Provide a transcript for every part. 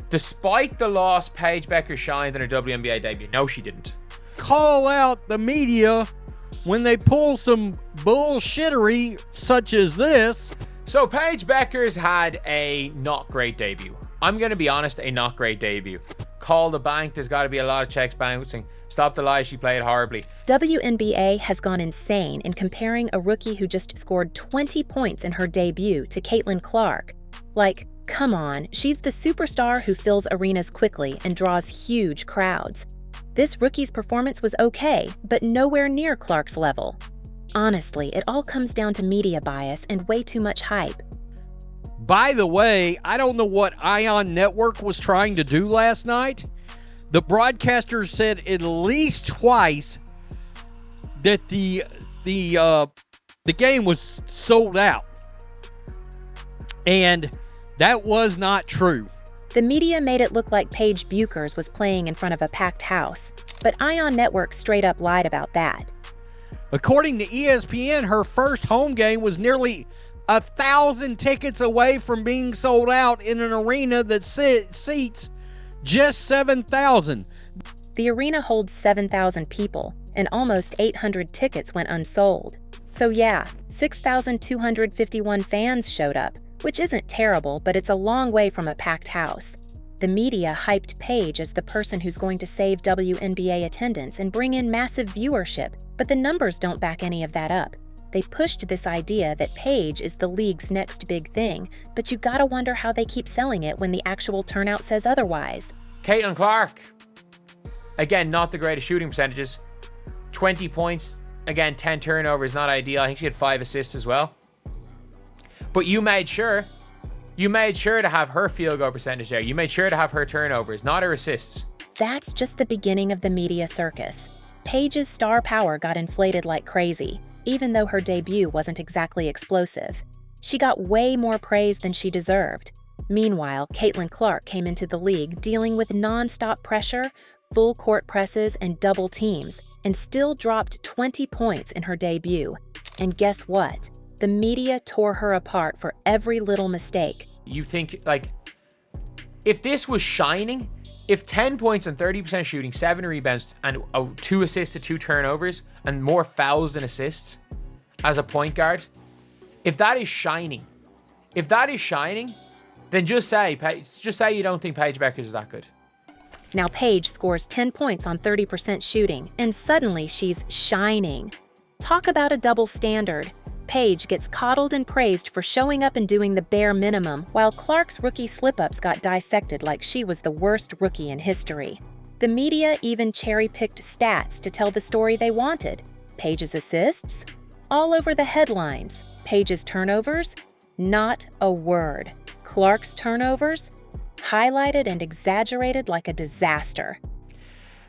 Despite the loss, Paige Bueckers shined in her WNBA debut. No, she didn't. Call out the media when they pull some bullshittery such as this. So Paige Bueckers had a not great debut. I'm going to be honest, a not great debut. Call the bank, there's got to be a lot of checks bouncing. Stop the lies, she played horribly. WNBA has gone insane in comparing a rookie who just scored 20 points in her debut to Caitlin Clark. Like, come on, she's the superstar who fills arenas quickly and draws huge crowds. This rookie's performance was okay, but nowhere near Clark's level. Honestly, it all comes down to media bias and way too much hype. By the way, I don't know what Ion Network was trying to do last night. The broadcasters said at least twice that the game was sold out. And that was not true. The media made it look like Paige Bueckers was playing in front of a packed house, but Ion Network straight up lied about that. According to ESPN, her first home game was nearly 1,000 tickets away from being sold out in an arena that seats just 7,000. The arena holds 7,000 people, and almost 800 tickets went unsold. So yeah, 6,251 fans showed up, which isn't terrible, but it's a long way from a packed house. The media hyped Paige as the person who's going to save WNBA attendance and bring in massive viewership, but the numbers don't back any of that up. They pushed this idea that Paige is the league's next big thing, but you gotta wonder how they keep selling it when the actual turnout says otherwise. Caitlin Clark, again, not the greatest shooting percentages. 20 points, again, 10 turnovers, not ideal. I think she had 5 assists as well. But you made sure to have her field goal percentage there. You made sure to have her turnovers, not her assists. That's just the beginning of the media circus. Paige's star power got inflated like crazy, even though her debut wasn't exactly explosive. She got way more praise than she deserved. Meanwhile, Caitlin Clark came into the league dealing with non-stop pressure, full court presses, and double teams, and still dropped 20 points in her debut. And guess what? The media tore her apart for every little mistake. You think, like, if this was shining, if 10 points and 30% shooting, 7 rebounds, and 2 assists to 2 turnovers, and more fouls than assists as a point guard, if that is shining, then just say you don't think Paige Bueckers is that good. Now Paige scores 10 points on 30% shooting, and suddenly she's shining. Talk about a double standard. Paige gets coddled and praised for showing up and doing the bare minimum, while Clark's rookie slip-ups got dissected like she was the worst rookie in history. The media even cherry-picked stats to tell the story they wanted. Paige's assists? All over the headlines. Paige's turnovers? Not a word. Clark's turnovers? Highlighted and exaggerated like a disaster.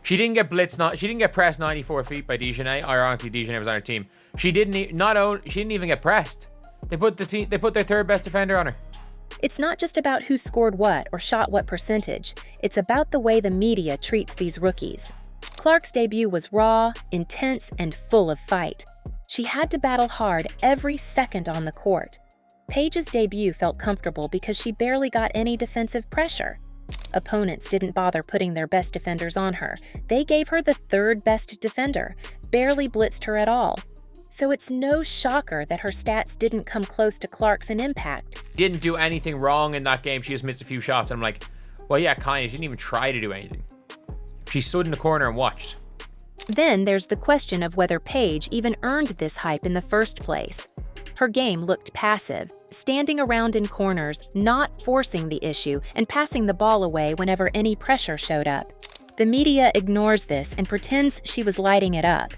She didn't get pressed 94 feet by Dejanay. Ironically, Dejanay was on her team. She didn't even get pressed. They put their third best defender on her. It's not just about who scored what or shot what percentage. It's about the way the media treats these rookies. Clark's debut was raw, intense, and full of fight. She had to battle hard every second on the court. Paige's debut felt comfortable because she barely got any defensive pressure. Opponents didn't bother putting their best defenders on her. They gave her the third best defender, barely blitzed her at all. So it's no shocker that her stats didn't come close to Clark's in impact. Didn't do anything wrong in that game. She just missed a few shots. And I'm like, well, yeah, kind of. She didn't even try to do anything. She stood in the corner and watched. Then there's the question of whether Paige even earned this hype in the first place. Her game looked passive, standing around in corners, not forcing the issue, and passing the ball away whenever any pressure showed up. The media ignores this and pretends she was lighting it up.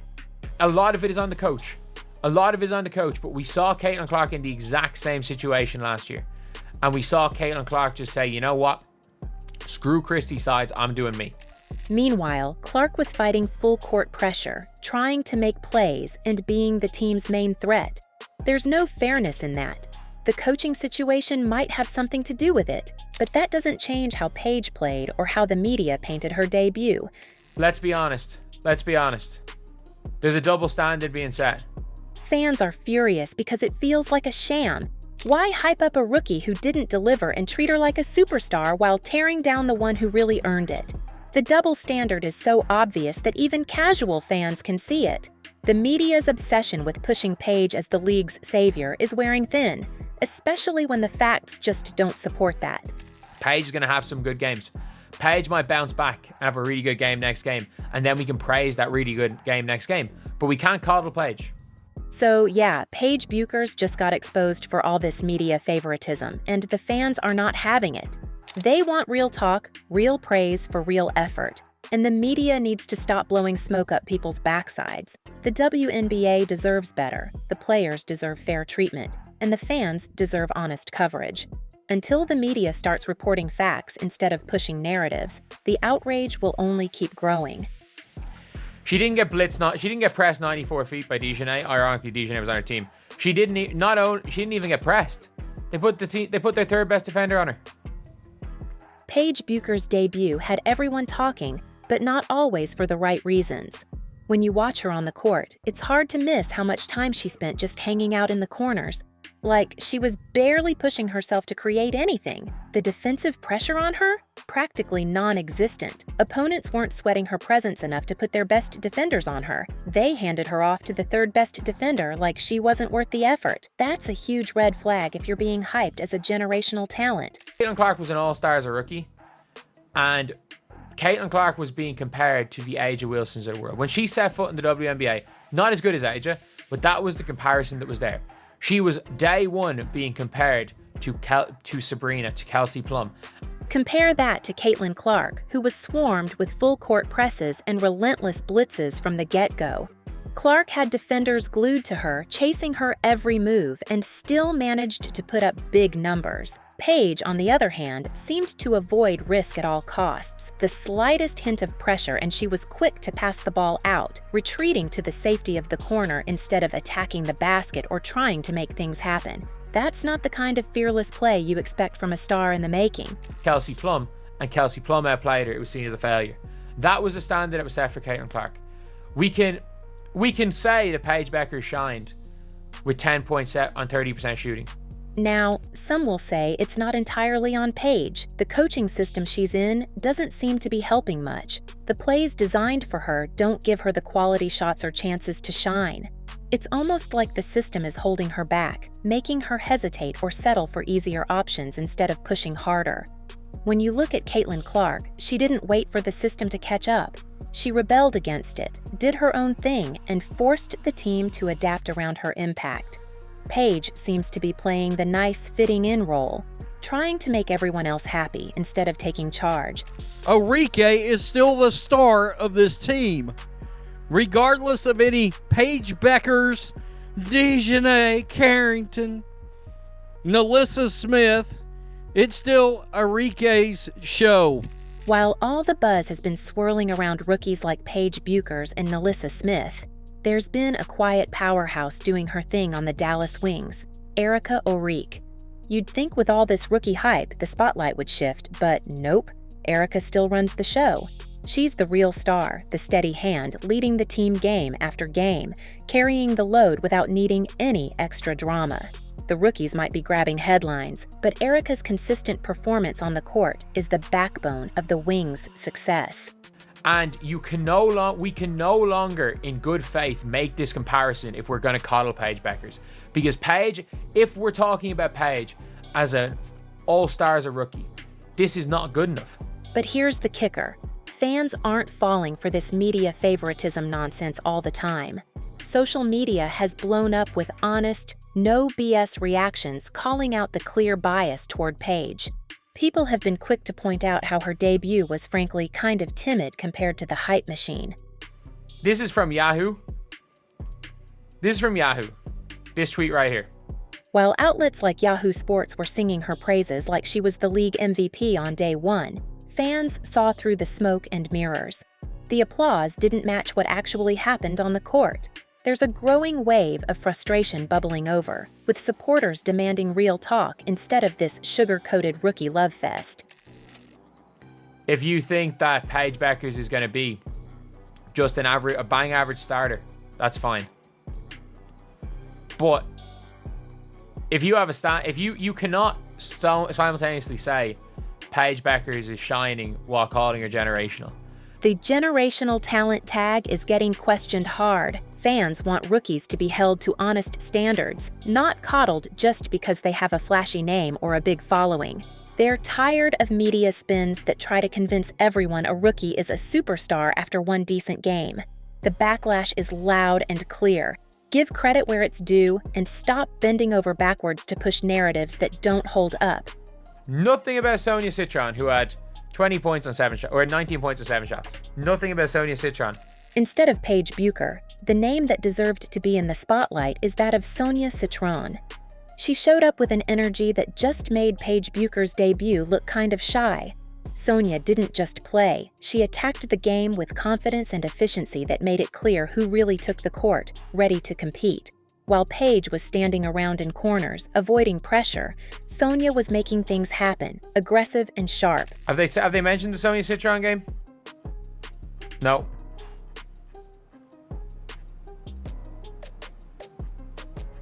A lot of it is on the coach. But we saw Caitlin Clark in the exact same situation last year. And we saw Caitlin Clark just say, you know what? Screw Christie's sides, I'm doing me. Meanwhile, Clark was fighting full court pressure, trying to make plays and being the team's main threat. There's no fairness in that. The coaching situation might have something to do with it, but that doesn't change how Paige played or how the media painted her debut. Let's be honest. There's a double standard being set. Fans are furious because it feels like a sham. Why hype up a rookie who didn't deliver and treat her like a superstar while tearing down the one who really earned it? The double standard is so obvious that even casual fans can see it. The media's obsession with pushing Paige as the league's savior is wearing thin, especially when the facts just don't support that. Paige is going to have some good games. Paige might bounce back and have a really good game next game, and then we can praise that really good game next game. But we can't coddle Paige. So yeah, Paige Bueckers just got exposed for all this media favoritism, and the fans are not having it. They want real talk, real praise for real effort, and the media needs to stop blowing smoke up people's backsides. The WNBA deserves better, the players deserve fair treatment, and the fans deserve honest coverage. Until the media starts reporting facts instead of pushing narratives, the outrage will only keep growing. She didn't get she didn't get pressed 94 feet by Dejanay. Ironically, Dejanay was on her team. She didn't even get pressed. They put their third best defender on her. Paige Bueckers' debut had everyone talking, but not always for the right reasons. When you watch her on the court, it's hard to miss how much time she spent just hanging out in the corners. Like, she was barely pushing herself to create anything. The defensive pressure on her? Practically non-existent. Opponents weren't sweating her presence enough to put their best defenders on her. They handed her off to the third best defender like she wasn't worth the effort. That's a huge red flag if you're being hyped as a generational talent. Caitlin Clark was an all-star as a rookie, and Caitlin Clark was being compared to the A'ja Wilsons of the world. When she set foot in the WNBA, not as good as A'ja, but that was the comparison that was there. She was day one being compared to Sabrina, to Kelsey Plum. Compare that to Caitlin Clark, who was swarmed with full-court presses and relentless blitzes from the get-go. Clark had defenders glued to her, chasing her every move, and still managed to put up big numbers. Paige, on the other hand, seemed to avoid risk at all costs. The slightest hint of pressure and she was quick to pass the ball out, retreating to the safety of the corner instead of attacking the basket or trying to make things happen. That's not the kind of fearless play you expect from a star in the making. Kelsey Plum outplayed her. It was seen as a failure. That was the standard that was set for Caitlin Clark. We can say that Paige Bueckers shined with 10 points set on 30% shooting. Now, some will say it's not entirely on Paige. The coaching system she's in doesn't seem to be helping much. The plays designed for her don't give her the quality shots or chances to shine. It's almost like the system is holding her back, making her hesitate or settle for easier options instead of pushing harder. When you look at Caitlin Clark, she didn't wait for the system to catch up. She rebelled against it, did her own thing, and forced the team to adapt around her impact. Paige seems to be playing the nice fitting-in role, trying to make everyone else happy instead of taking charge. Enrique is still the star of this team. Regardless of any Paige Bueckers, Dejanay Carrington, Nalissa Smith, it's still Enrique's show. While all the buzz has been swirling around rookies like Paige Bueckers and Nalissa Smith, there's been a quiet powerhouse doing her thing on the Dallas Wings, Erica Orique. You'd think with all this rookie hype, the spotlight would shift, but nope, Erica still runs the show. She's the real star, the steady hand, leading the team game after game, carrying the load without needing any extra drama. The rookies might be grabbing headlines, but Erica's consistent performance on the court is the backbone of the Wings' success. And we can no longer, in good faith, make this comparison if we're going to coddle Paige Bueckers. Because Paige, if we're talking about Paige as an all-star as a rookie, this is not good enough. But here's the kicker. Fans aren't falling for this media favoritism nonsense all the time. Social media has blown up with honest, no BS reactions calling out the clear bias toward Paige. People have been quick to point out how her debut was frankly kind of timid compared to the hype machine. This is from Yahoo. This tweet right here. While outlets like Yahoo Sports were singing her praises like she was the league MVP on day one, fans saw through the smoke and mirrors. The applause didn't match what actually happened on the court. There's a growing wave of frustration bubbling over, with supporters demanding real talk instead of this sugar-coated rookie love fest. If you think that Paige Bueckers is going to be just a bang average starter, that's fine. But If you have if you cannot simultaneously say Paige Bueckers is shining while calling her generational. The generational talent tag is getting questioned hard. Fans want rookies to be held to honest standards, not coddled just because they have a flashy name or a big following. They're tired of media spins that try to convince everyone a rookie is a superstar after one decent game. The backlash is loud and clear. Give credit where it's due and stop bending over backwards to push narratives that don't hold up. Nothing about Sonia Citron, who had 20 points on 7 shots, or 19 points on 7 shots. Nothing about Sonia Citron. Instead of Paige Bueckers, the name that deserved to be in the spotlight is that of Sonia Citron. She showed up with an energy that just made Paige Bueckers' debut look kind of shy. Sonia didn't just play, she attacked the game with confidence and efficiency that made it clear who really took the court, ready to compete. While Paige was standing around in corners, avoiding pressure, Sonia was making things happen, aggressive and sharp. Have they mentioned the Sonia Citron game? No.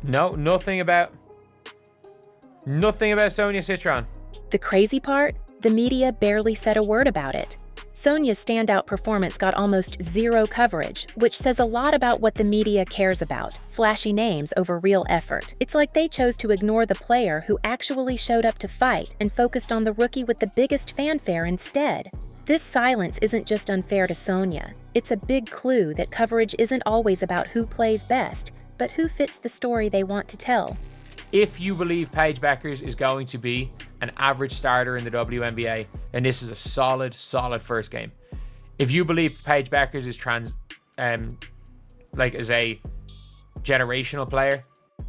No, nothing about Sonia Citron. The crazy part? The media barely said a word about it. Sonia's standout performance got almost zero coverage, which says a lot about what the media cares about, flashy names over real effort. It's like they chose to ignore the player who actually showed up to fight and focused on the rookie with the biggest fanfare instead. This silence isn't just unfair to Sonia. It's a big clue that coverage isn't always about who plays best, but who fits the story they want to tell. If you believe Paige Bueckers is going to be an average starter in the WNBA, then this is a solid first game. If you believe Paige Bueckers is is a generational player,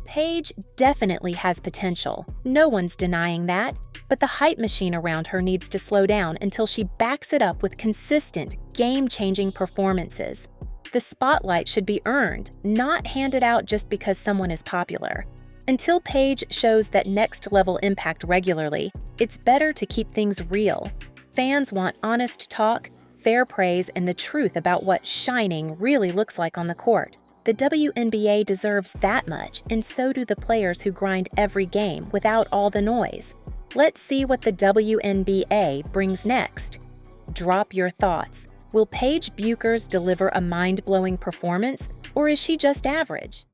Paige definitely has potential. No one's denying that. But the hype machine around her needs to slow down until she backs it up with consistent, game-changing performances. The spotlight should be earned, not handed out just because someone is popular. Until Paige shows that next-level impact regularly, it's better to keep things real. Fans want honest talk, fair praise, and the truth about what shining really looks like on the court. The WNBA deserves that much, and so do the players who grind every game without all the noise. Let's see what the WNBA brings next. Drop your thoughts. Will Paige Bueckers deliver a mind-blowing performance, or is she just average?